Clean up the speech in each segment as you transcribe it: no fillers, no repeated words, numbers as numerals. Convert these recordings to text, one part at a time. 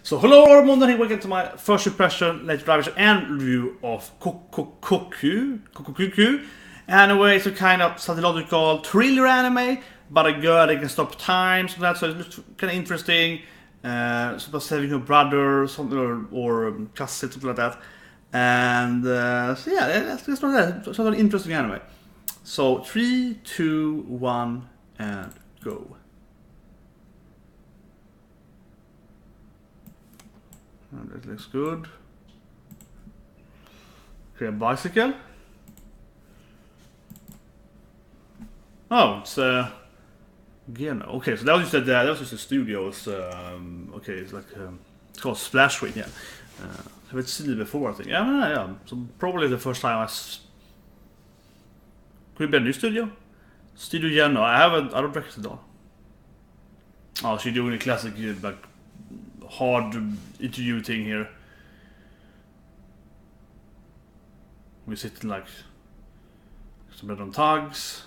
So hello, Myrmonden here. Welcome to my first impression, latest revision, and review of Kokkoku. Anyway, it's a kind of psychological thriller anime, but a girl that can stop time, so it looks kind of interesting. Supposed saving her brother, something or cousin, something like that. And so yeah, that's not that. It's an interesting anime. So 3, 2, 1, and go. And that looks good. Okay, a bicycle. Oh, it's Geno. Okay, so that was just the studio's. Okay, it's like it's called Splash Screen. Yeah, I've seen it before. I think. Yeah. So probably the first time could it be a new studio? Studio Geno. I don't recognize it all. Oh, she's doing a classic like hard interview thing here. We sit like some bit on tags.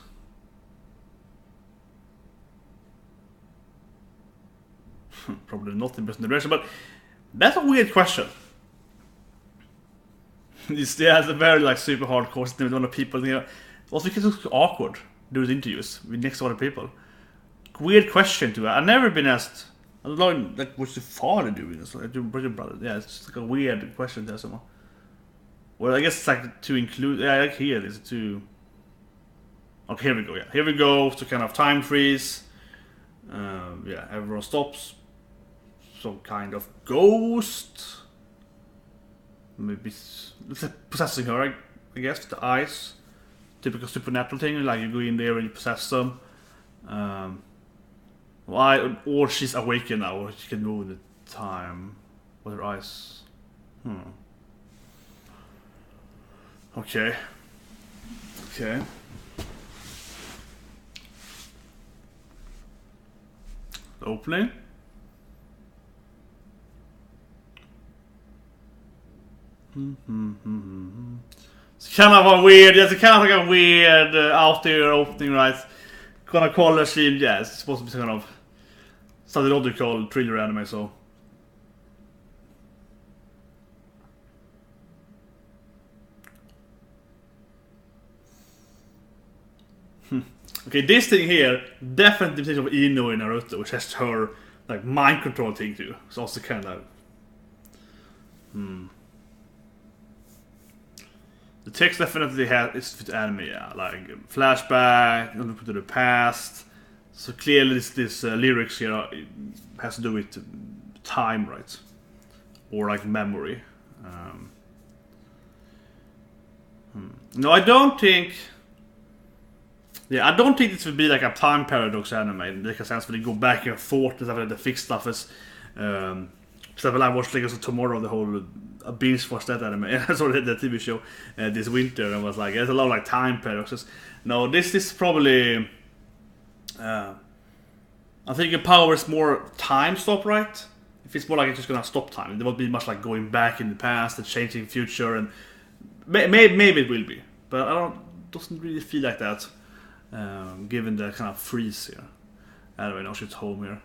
Probably not in best direction, but that's a weird question. It's a very like super hardcore system with a lot of people. You know, also because it's awkward doing interviews with next to other people. Weird question too. I've never been asked. I don't know, like, what's your father doing? It's like your brother. Yeah, it's just like a weird question to ask someone. Well, I guess it's like to include. Yeah, I like here. It's to. Okay, here we go. Yeah, here we go. To kind of time freeze. Yeah, everyone stops. Some kind of ghost. Maybe it's like possessing her. I guess the eyes. Typical supernatural thing. Like you go in there and you possess them. Why? Or she's awakened now, or she can move the time with her eyes. Okay. The opening. It's kind of a weird. It's kind of like a weird out there opening, right? Kind of color scheme. Yeah, it's supposed to be kind of psychological thriller anime, so. Okay, this thing here definitely takes of Ino in Naruto, which has her like mind control thing too. It's also kind of. The text definitely has it's with anime, yeah, like flashback, look to the past. So clearly, this lyrics here has to do with time, right? Or like memory. No, I don't think. Yeah, I don't think this would be like a time paradox anime in the sense where they go back and forth and stuff like the fixed stuff is. Except when I watched like tomorrow the whole binge watched that anime. I saw the TV show this winter and was like, there's a lot of like time paradoxes. No, this is probably. I think the power is more time stop, right? If it's more like it's just gonna stop time, there won't be much like going back in the past and changing future, and maybe it will be, but doesn't really feel like that, given the kind of freeze here. Anyway, now she's home here.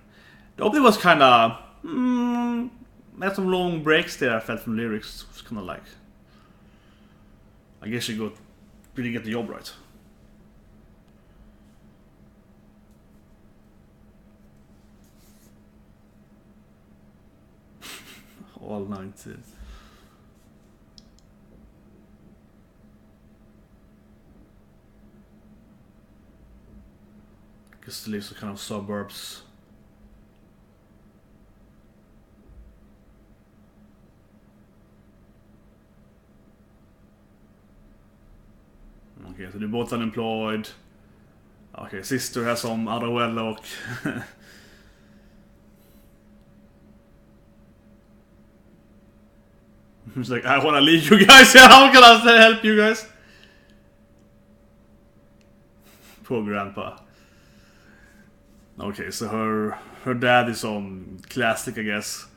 The opening was kind of had some long breaks there. I felt from lyrics. It was kind of like, I guess you really get the job right. All 90s. Guess the lives are kind of suburbs. Okay, so they're both unemployed. Okay, sister has some other wedlock. He's like, I wanna leave you guys. How can I help you guys? Poor grandpa. Okay, so her dad is on classic, I guess.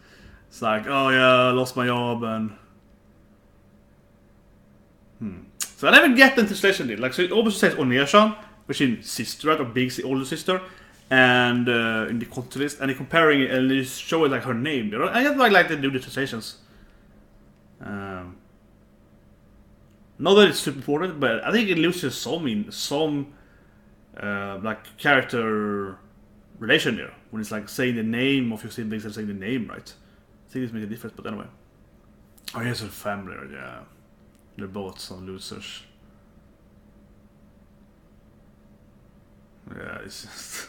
It's like, oh yeah, I lost my job and. So I never get the translation there. Like, so it always says Oneshan, which is sister, right, or big older sister. and in the content list, and they're comparing it and they show it like her name. You know? I just like they do the translations. Not that it's super important, but I think it loses some like character relation there when it's like saying the name of your siblings and saying the name right. I think this makes a difference, but anyway. Oh, here's a family, yeah. They're both some losers. Yeah, it's just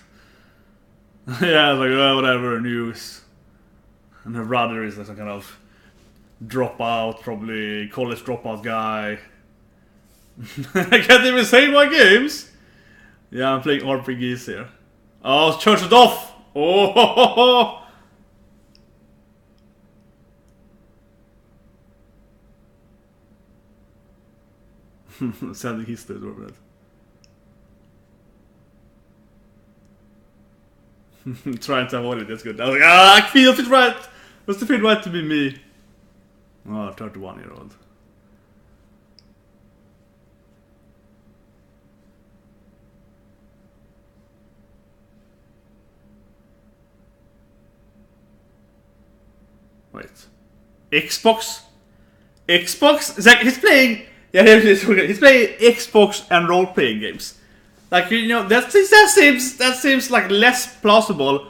yeah, like whatever news. And her brother is like some kind of dropout, probably college dropout guy. I can't even say my games. Yeah, I'm playing RPGs here. Oh, church it off! Oh, ho, ho, ho. Sending history over that. Trying to avoid it, that's good. I was like, I feel it right! Must feel right to be me. Oh, 31-year-old. Wait. Xbox? Xbox? It's like he's playing. Yeah, he's playing Xbox and role-playing games. Like, you know, that seems like less plausible.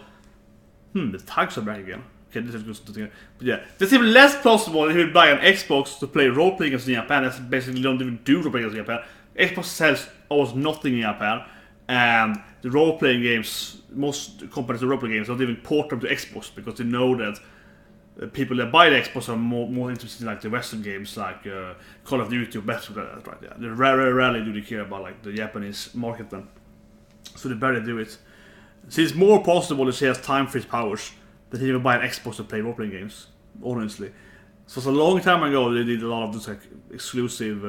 The tags are back again. Okay, this is good. But yeah, that seems less plausible that he would buy an Xbox to play role-playing games in Japan. That's basically don't even do role-playing games in Japan. Xbox sells almost nothing in Japan, and the role-playing games, most companies of role-playing games don't even port them to Xbox because they know that people that buy the Xbox are more interested in like the Western games like Call of Duty or Battlefield. Right? Yeah, they rarely do they care about like the Japanese market then, so they barely do it. So it's more possible that she has time for his powers that he even buy an Xbox to play role-playing games. Honestly, so it's a long time ago they did a lot of those like exclusive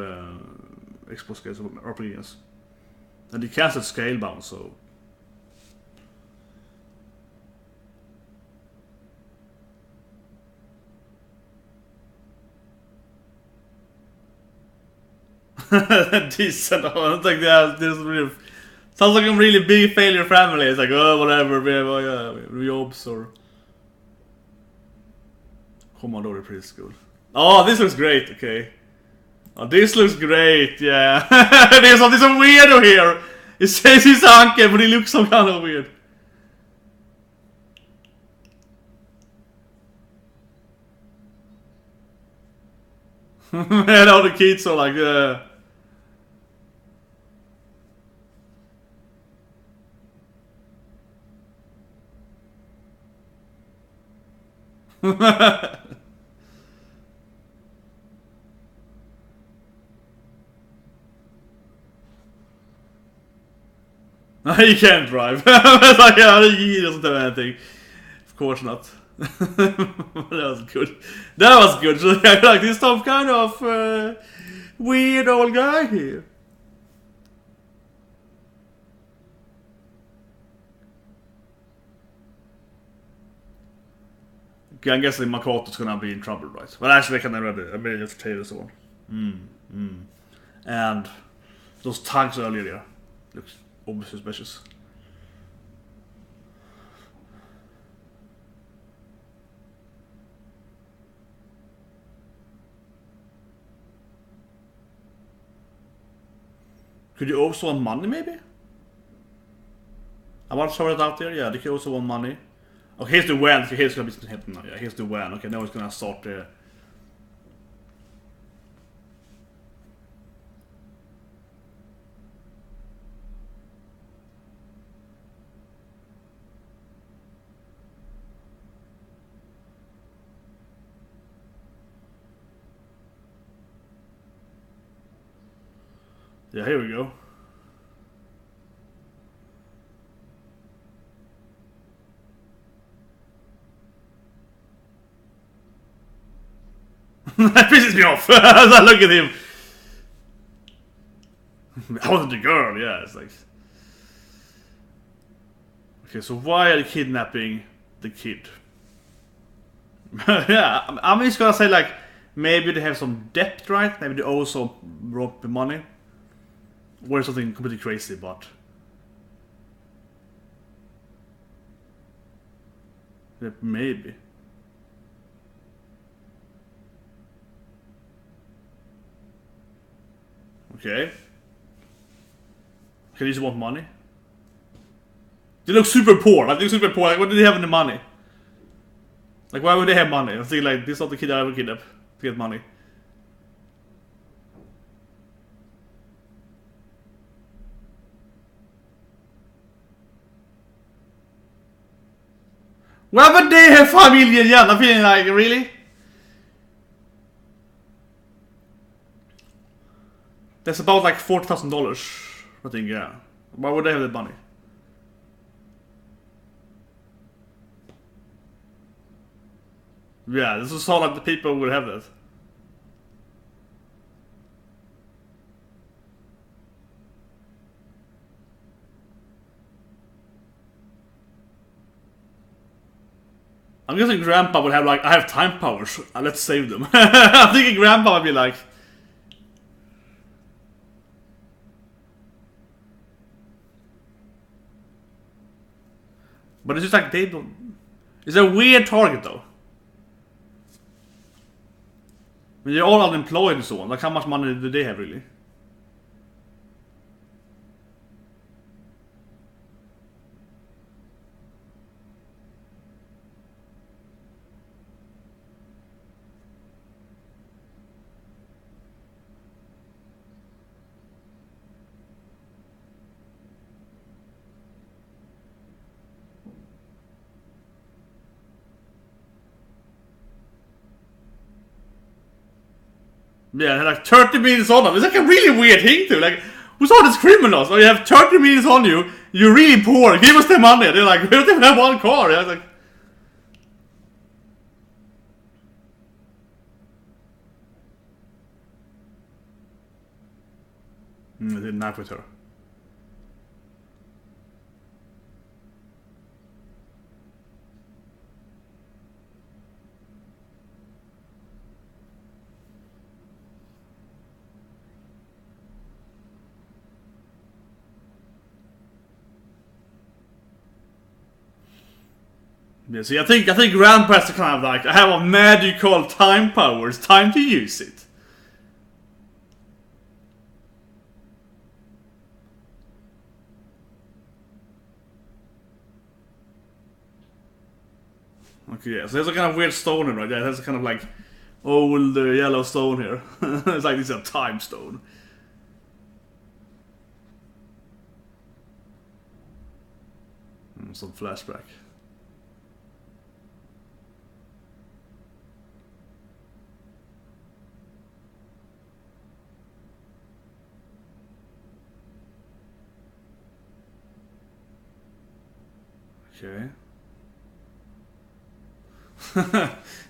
Xbox games or role-playing games, and they canceled Scalebound. So. Decent. I don't think this really sounds like a really big failure family. It's like, oh, whatever, we jobs or Commodore preschool. Oh, this looks great. Okay. Oh, this looks great. Yeah. There's something so weirdo here. It says he's uncle, but he looks some kind of weird. And all the kids are like, he can't drive. Like, yeah, he doesn't have anything. Of course not. That was good. That was good. So, yeah, like this some kind of weird old guy here. Okay, I'm guessing Makoto's gonna be in trouble, right? Well, actually, I can read it. I mean, just tell you so on. And those tags earlier there looks obviously suspicious. Could you also want money, maybe? I want to throw it out there. Yeah, they could also want money. Okay, here's the WAN. Okay, here's gonna be happening now. Yeah, here's the WAN. Okay, now it's gonna start there. Yeah, here we go. That pisses me off. I look at him. I wanted the girl, yeah, it's like. Okay, so why are they kidnapping the kid? Yeah, I'm just gonna say like maybe they have some debt, right? Maybe they also rob the money. Or something completely crazy, but Maybe. Okay. Can you just want money? They look super poor. Like, they're super poor. Like, what do they have in the money? Like, why would they have money? I think, like, this is not the kid I ever kidnapped to get money. Why would they have 5 million yen? I'm feeling like, really? That's about like $40,000, I think, yeah. Why would they have that money? Yeah, this is all like the people would have that. I'm guessing Grandpa would have like, I have time powers, let's save them. I'm thinking Grandpa would be like... But it's just like, they don't... It's a weird target though. I mean, they're all unemployed and so on. Like, how much money do they have, really? Yeah, like 30 minutes on them. It's like a really weird thing too. Like, who's all these criminals? Oh, you have 30 minutes on you. You're really poor. Give us the money. They're like, we don't even have one car. Yeah, it's like... I did nap with her. Yeah, see, I think Grandpa has to kind of like, I have a magical time power. It's time to use it. Okay, yeah, so there's a kind of weird stone in right there. There's a kind of like old yellow stone here. It's like this is a time stone. Some flashback. Okay.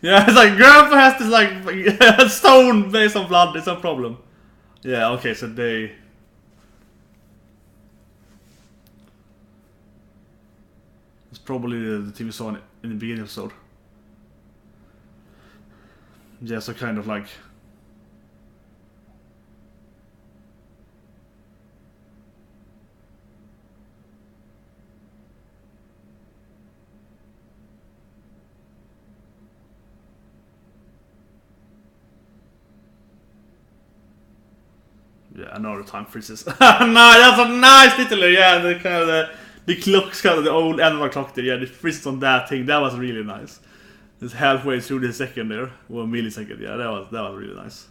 Yeah, it's like Grandpa has this like stone based on blood. It's a problem. Yeah. Okay. So they. It's probably the TV saw in the beginning episode. Yeah. So kind of like. Yeah, I know the time freezes. No, that's a nice little, yeah, the kind of the clock's kind of the old analog clock there. Yeah, the freezes on that thing. That was really nice. It's halfway through the second there, or millisecond. Yeah, that was really nice.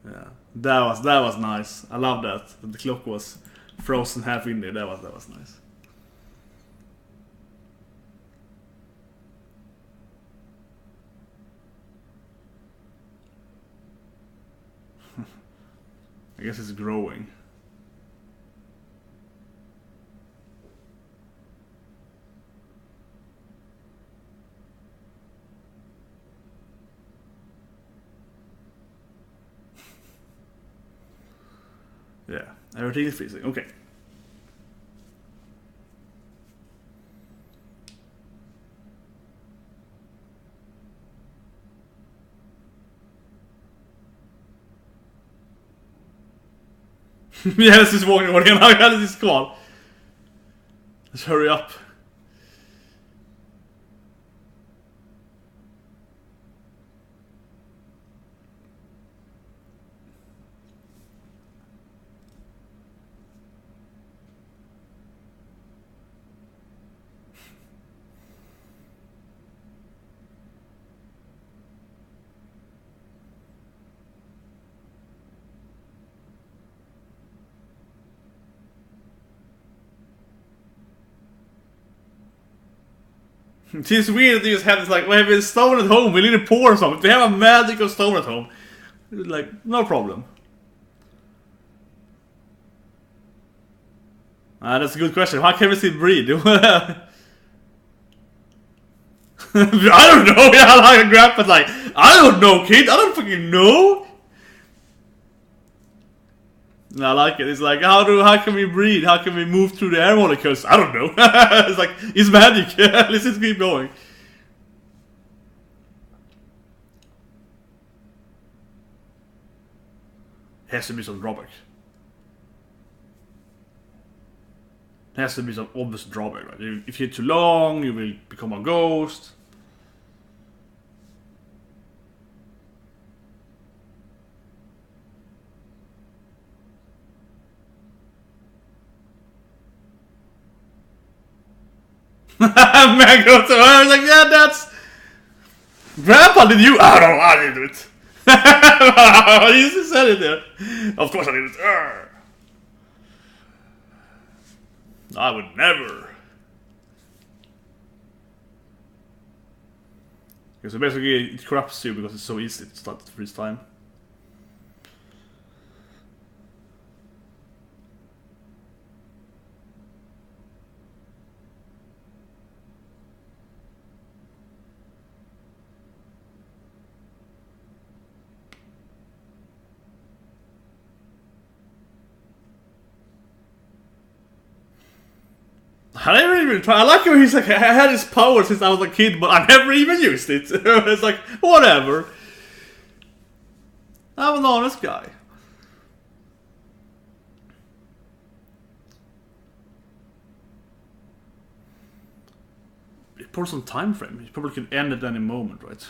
Yeah, that was nice. I love that. The clock was frozen half in there. That was nice. I guess it's growing. Yeah, everything is freezing. Okay. Ja, this is walking again. How is this called? Just hurry up. It's weird that they just have this, like, we have a stone at home, we need a pour or something. They have a magical stone at home. Like, no problem. That's a good question. How can we still breed? I don't know. Yeah, like a grandpa's like, I don't know, kid. I don't fucking know. I like it. It's like, how can we breed? How can we move through the air molecules? I don't know. It's like, it's magic. Let's just keep going. Has to be some drawback. Has to be some obvious drawback, right? If you're too long, you will become a ghost. Man goes to her, I was like, yeah, that's... Grandpa, did you? I don't know, I didn't do it. You just said it there. Of course I did it. I would never. Okay, so basically it corrupts you because it's so easy to start to freeze time. I never even tried. I like how he's like, I had his power since I was a kid, but I never even used it. It's like, whatever. I'm an honest guy. It put some time frame. You probably can end at any moment, right?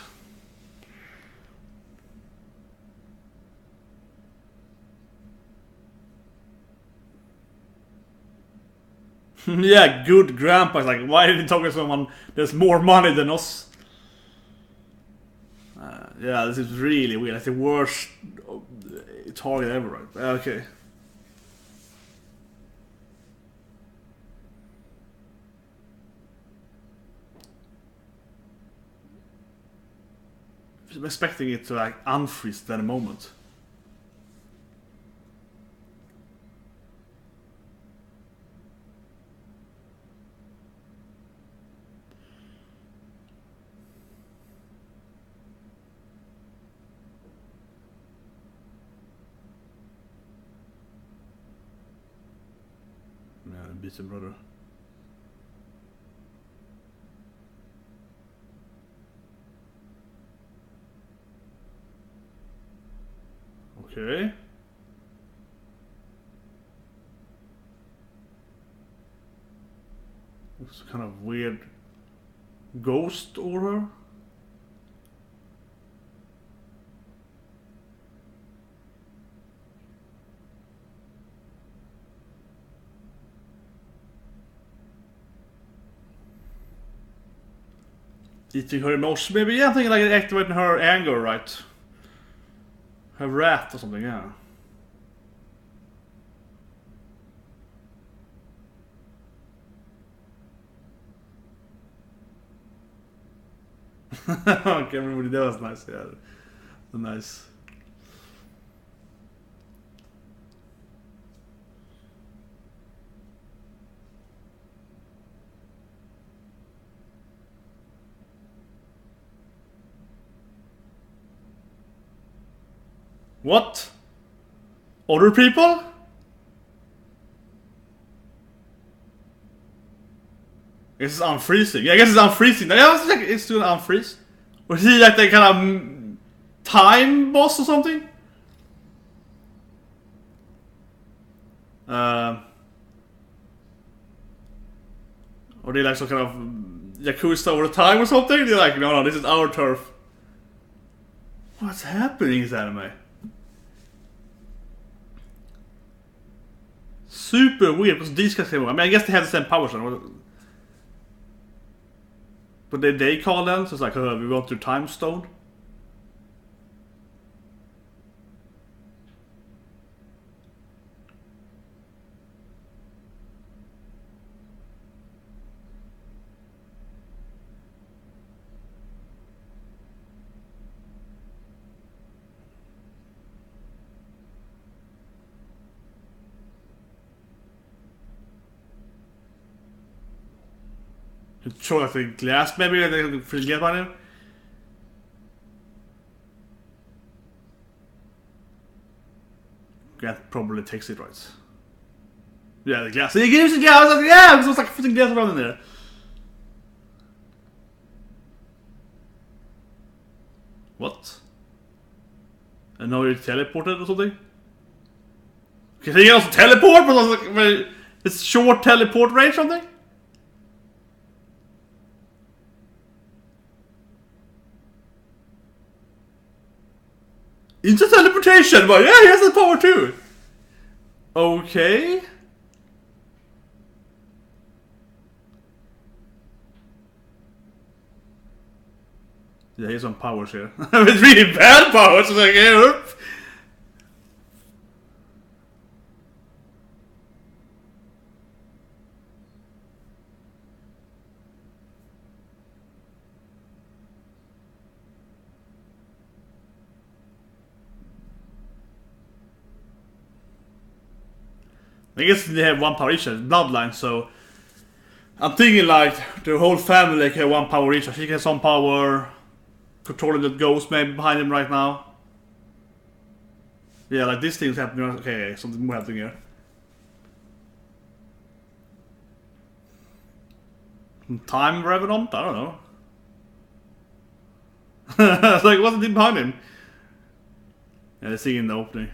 Yeah, good grandpa's like, why did he talk to someone that's more money than us? Yeah, this is really weird. It's the worst target ever, right? Okay. I'm expecting it to like unfreeze at any moment. Yeah, beat him, brother. Okay. It's kind of weird ghost over her. Eating her emotions, maybe. Yeah, I'm thinking like activating her anger, right? Her wrath or something, yeah. Okay, everybody, that was nice, yeah. Nice. What? Other people? This is unfreezing. Yeah, I guess it's unfreezing. Yeah, I was like, it's doing unfreeze. Was he like the kind of time boss or something? Or they like some kind of Yakuza over time or something? They're like, no, this is our turf. What's happening in this anime? Super weird, because these guys came over. I mean, I guess they have the same powers. But they call them, so it's like, we want to time stone. Throw like the glass maybe, they can forget about him. That probably takes it right. Yeah, the glass. He gives the glass. I was like, yeah, it was like putting glass around in there. What? And now you're teleported or something? Okay, so he can also teleport, but I was like, it's short teleport range or something? It's a teleportation, but yeah, he has the power too. Okay. Yeah, he has some powers here. It's really bad powers. It's like, yeah, I guess they have one power each, bloodline, so I'm thinking like the whole family can have one power each. He has some power, controlling the ghost maybe behind him right now. Yeah, like this thing's happening. Okay, something more happening here. Time Revenant? I don't know. It's like, what's the thing behind him? Yeah, they're seeing the opening.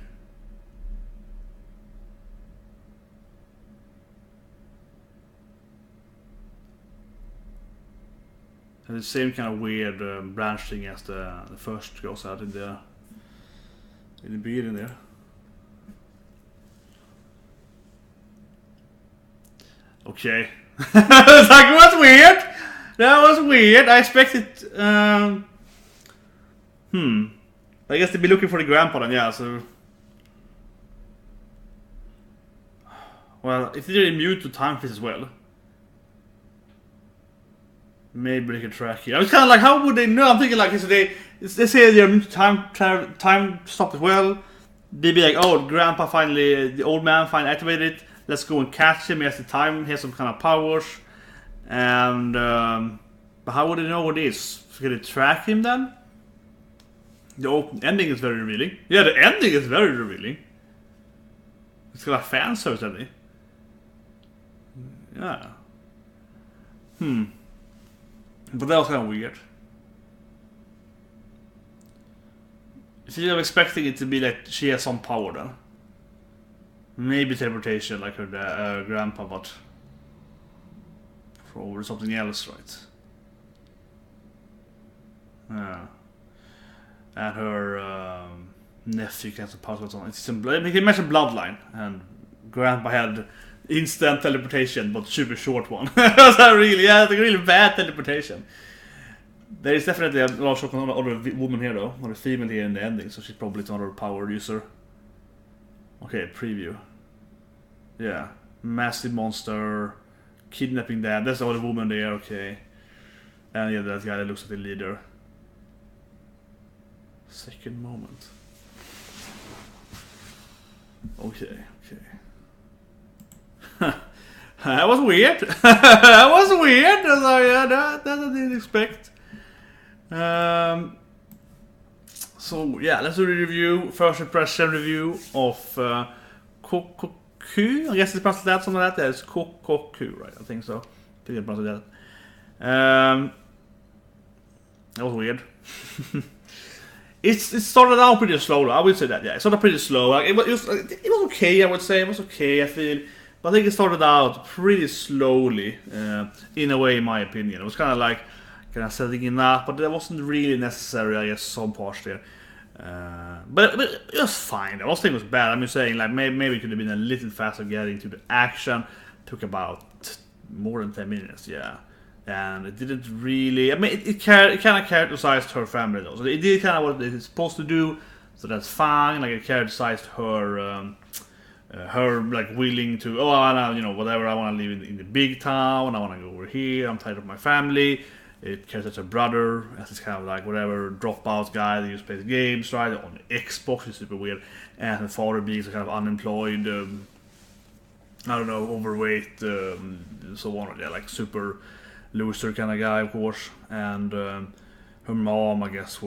And the same kind of weird branch thing as the first goes out in the beginning there. Okay. It's like, what's weird? That was weird. I expected. I guess they'd be looking for the grandpa then, yeah, so. Well, if they're immune to time freeze as well. Maybe they can track you. I was kind of like, how would they know? I'm thinking like, so they say they're time stop as well. They'd be like, oh, grandpa finally, the old man finally activated it. Let's go and catch him. He has the time. He has some kind of powers. And but how would they know what it is? Can they track him then? The ending is very revealing. Yeah, the ending is very revealing. It's got a fan service ending. Yeah. But that was kind of weird. See, I'm expecting it to be like she has some power then. Maybe teleportation like her grandpa, but probably something else, right? Yeah. And her nephew can have some powers on. It's some blood. You can imagine bloodline, and grandpa had instant teleportation, but super short one. That's really bad teleportation. There is definitely a large shot on other woman here though, or a female here in the ending, so she's probably another power user. Okay, preview. Yeah, massive monster, kidnapping dad. That's the other woman there. Okay, and yeah, that guy that looks like the leader. Second moment. Okay. That was weird. That was weird. Yeah, that I didn't expect. So yeah, let's do the review. First impression review of Kokkoku. I guess it's pronounced that, something like that. It's Kokkoku, right? I think so. I think it's pronounced that. That was weird. It started out pretty slow. I would say that. Yeah, it started pretty slow. Like, it was okay. I would say it was okay. I feel. But I think it started out pretty slowly, in a way, in my opinion. It was kind of like setting up, but that wasn't really necessary, I guess, some parts there. But it was fine. I don't think it was bad. I'm just saying, like, maybe it could have been a little faster getting to the action. Took about more than 10 minutes, yeah. And it didn't really... I mean, it kind of characterized her family, though. So it did kind of what it's supposed to do, so that's fine. Like, it characterized her... her like willing to whatever, I want to live in the big town, I want to go over here, I'm tired of my family. It cares her brother as this kind of like whatever dropout guy that used to play games, right, on the Xbox. Is super weird. And her father being some kind of unemployed, I don't know, overweight, so on, yeah, like super loser kind of guy, of course. And her mom, I guess,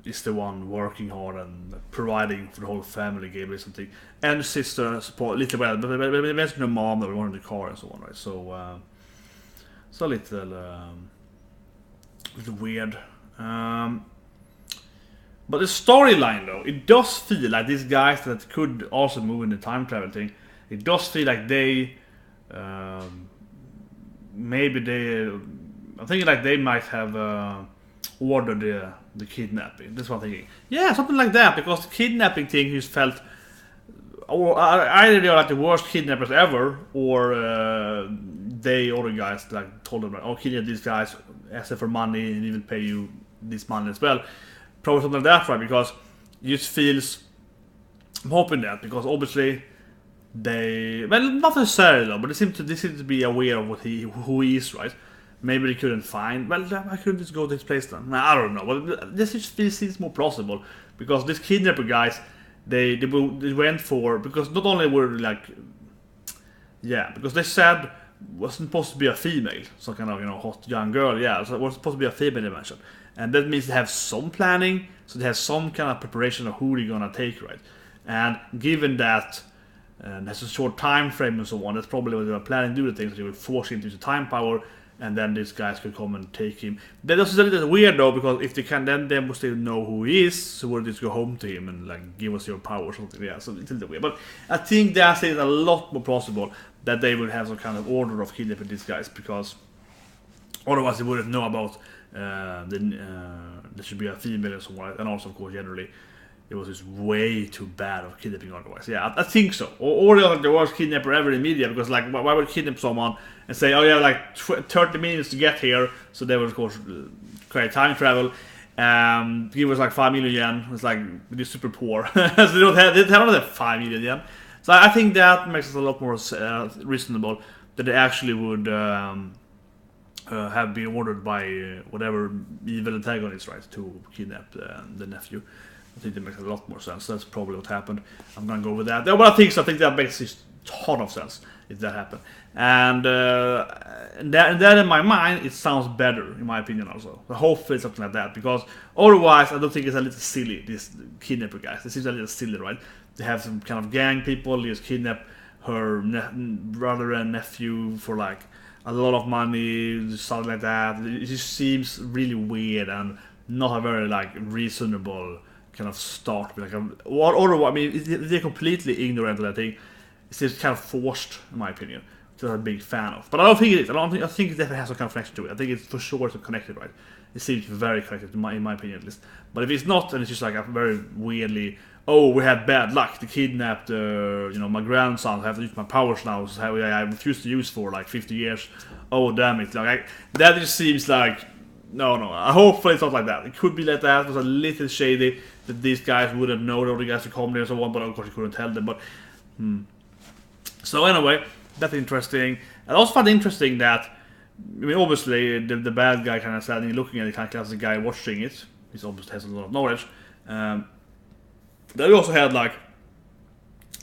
is the one working hard and providing for the whole family, game or something. And the sister support little bit, but mentioned her mom that we wanted the car and so on, right? So, so little weird. But the storyline, though, it does feel like these guys that could also move in the time travel thing. It does feel like they, maybe they, I'm thinking like they might have ordered the kidnapping. That's what I'm thinking. Yeah, something like that, because the kidnapping thing just felt, or either they are like the worst kidnappers ever, or they or the guys like told them like, oh, kidnap these guys, ask them for money, and he will pay you this money as well. Probably something like that, right? Because it just feels, I'm hoping that, because obviously they, well, not necessarily though, but they seem to be aware of who he is, right? Maybe they couldn't find, well, I couldn't just go to his place then. I don't know, but this just seems more plausible, because these kidnapper guys, they went for, because not only were like, yeah, because they said wasn't supposed to be a female, some kind of, hot young girl, yeah, so it was supposed to be a female dimension. And that means they have some planning, so they have some kind of preparation of who they're gonna take, right? And given that there's a short time frame and so on, that's probably what they were planning to do, the things that they would force him to use the time power, and then these guys could come and take him. That is a little weird though, because if they can, then we still know who he is, so we'll just go home to him and like give us your power or something. Yeah, so it's a little weird. But I think that is a lot more possible that they would have some kind of order of kidnapping these guys, because otherwise they wouldn't know about there should be a female and so on. And also, of course, generally it was just way too bad of kidnapping otherwise. Yeah, I think so. Or they're like the worst kidnapper ever in media, because like, why would kidnap someone and say, oh yeah, like 30 minutes to get here, so they would of course create time travel, give us like 5 million yen. It's like, we're super poor, so they don't have 5 million yen. So I think that makes it a lot more reasonable that they actually would have been ordered by whatever evil antagonist, right, to kidnap the nephew. I think that makes a lot more sense. That's probably what happened. I'm gonna go with that. But I think that makes a ton of sense if that happened. And that in my mind, it sounds better, in my opinion also. So hopefully something like that, because otherwise I don't think it's a little silly, this kidnapper guys. It seems a little silly, right? They have some kind of gang people, they just kidnap her brother and nephew for like a lot of money, something like that. It just seems really weird and not a very like reasonable kind of start. Like or I mean, they're completely ignorant of that thing. It's just kind of forced, in my opinion, which I'm a big fan of. But I don't think it is. I think it definitely has some kind of connection to it. I think it's for sure connected, right? It seems very connected, in my opinion at least. But if it's not, then it's just like a very weirdly, oh, we had bad luck. They kidnapped, my grandson. I have to use my powers now. So I refused to use for like 50 years. Oh, damn it! Like that just seems like no. Hopefully it's not like that. It could be like that. It was a little shady that these guys wouldn't know the other guys to come there and so on. But of course you couldn't tell them. But so anyway, that's interesting. I also found interesting that, I mean, obviously the bad guy kind of standing looking at it, kind of as the guy watching it. He obviously has a lot of knowledge. They also had like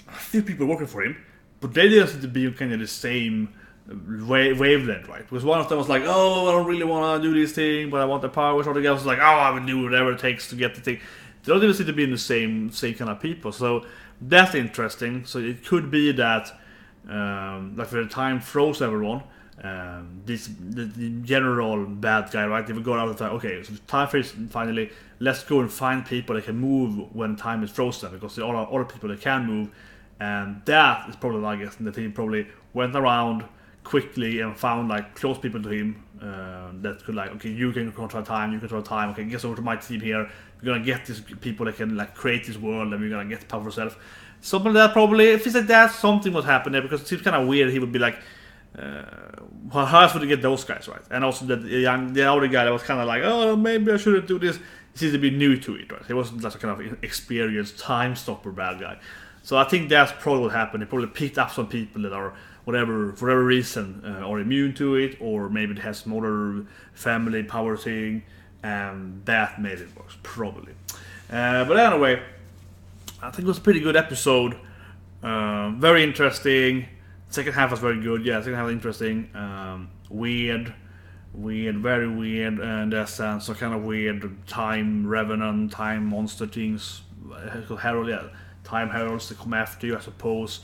a few people working for him, but they didn't seem to be kind of the same wavelength, right? Because one of them was like, oh, I don't really want to do this thing, but I want the powers. Or the guy was like, oh, I will do whatever it takes to get the thing. They don't even seem to be in the same kind of people. So that's interesting. So it could be that like the time froze everyone. The general bad guy, right? They would go out and say, okay, so time freeze finally, let's go and find people that can move when time is frozen, because there are other people that can move, And that is probably, I guess, that he probably went around quickly and found like close people to him that could like, okay, you can control time, okay, guess over to my team here. We're gonna get these people that can like create this world, and we're gonna get the power yourself. Something like that probably. If it's like that, something was happening because it seems kind of weird. He would be like, how else would you get those guys right? And also that the older guy that was kind of like, oh, maybe I shouldn't do this. He seems to be new to it, right? He wasn't like a kind of experienced time stopper bad guy. So I think that's probably what happened. He probably picked up some people that are for whatever reason are immune to it, or maybe it has some other family power thing, and that made it worse probably. But anyway, I think it was a pretty good episode. Very interesting. Second half was very good. Yeah, second half was interesting. Weird, very weird in that sense. So kind of weird time revenant, time monster things. Herald, yeah, time heralds that come after you, I suppose.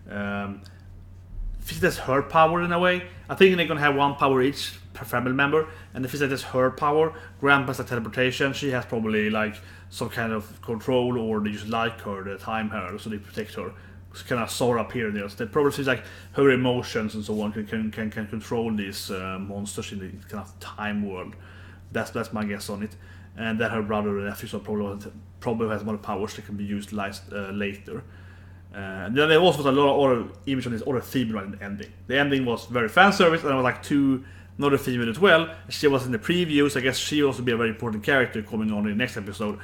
If it's that's her power in a way, I think they're gonna have one power each per family member. And if it's that's her power, Grandpa's like teleportation. She has probably like some kind of control, or they just like her, the time herald, so they protect her. It's kind of sort up here and there. So they probably seems like her emotions and so on can control these monsters in the kind of time world. That's my guess on it. And that her brother and nephew probably has more powers that can be used later. And then there also was a lot of other images on this other female in the ending. The ending was very fan service, and there was like another female as well. She was in the preview, so I guess she will also be a very important character coming on in the next episode.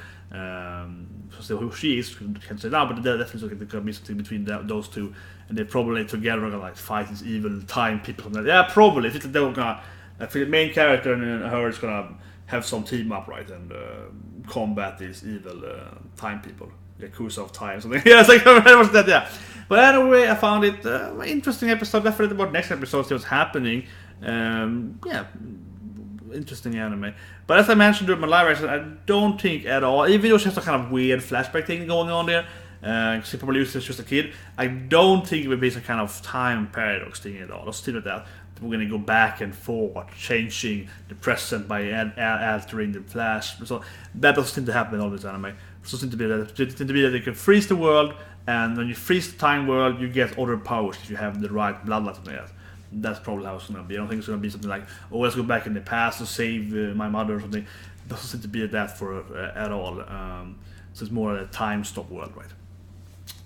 So who she is, can't say now, but there definitely going to be something between those two, and they probably together are gonna like fight these evil time people. Yeah, probably. If they're gonna, for the main character and her is gonna have some team up, right, and combat these evil time people. Yakuza of time, something. Yeah, it's like very much that, yeah. But anyway, I found it an interesting episode. Definitely about next episode, see what's happening. Yeah, interesting anime. But as I mentioned during my live reaction, I don't think at all, even though it's just a kind of weird flashback thing going on there, because he probably used this just a kid, I don't think it would be some kind of time paradox thing at all. Let's still with that. We're going to go back and forth, changing the present by altering the flash. So that doesn't seem to happen in all this anime. So it seems to be that you can freeze the world, and when you freeze the time world, you get other powers if you have the right bloodline. That's probably how it's going to be. I don't think it's going to be something like, oh, let's go back in the past to save my mother or something. It doesn't seem to be that for at all. So it's more a time stop world, right?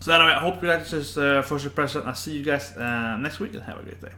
So anyway, I hope you like this first impression. I'll see you guys next week, and have a great day.